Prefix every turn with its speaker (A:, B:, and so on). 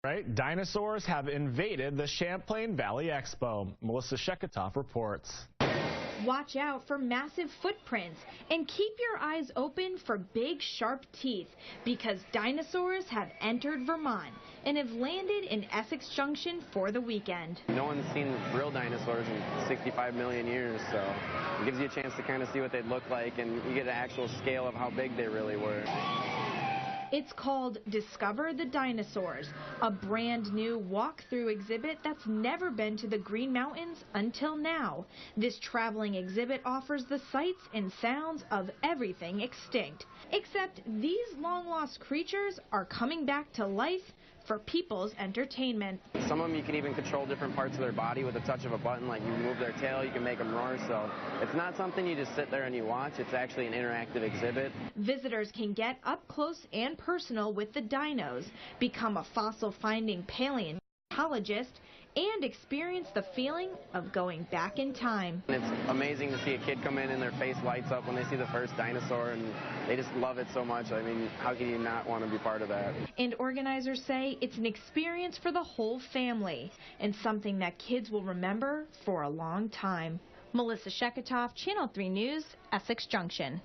A: Right, dinosaurs have invaded the Champlain Valley Expo. Melissa Sheketoff reports.
B: Watch out for massive footprints and keep your eyes open for big sharp teeth because dinosaurs have entered Vermont and have landed in Essex Junction for the weekend.
C: No one's seen real dinosaurs in 65 million years, so it gives you a chance to kind of see what they'd look like, and you get an actual scale of how big they really were.
B: It's called Discover the Dinosaurs, a brand new walk-through exhibit that's never been to the Green Mountains until now. This traveling exhibit offers the sights and sounds of everything extinct, except these long-lost creatures are coming back to life for people's entertainment.
C: Some of them you can even control different parts of their body with a touch of a button, like you move their tail, you can make them roar, so it's not something you just sit there and you watch, it's actually an interactive exhibit.
B: Visitors can get up close and personal with the dinos, become a fossil-finding paleontologist, and experience the feeling of going back in time.
C: It's amazing to see a kid come in and their face lights up when they see the first dinosaur, and they just love it so much. I mean, how can you not want to be part of that?
B: And organizers say it's an experience for the whole family and something that kids will remember for a long time. Melissa Sheketoff, Channel 3 News, Essex Junction.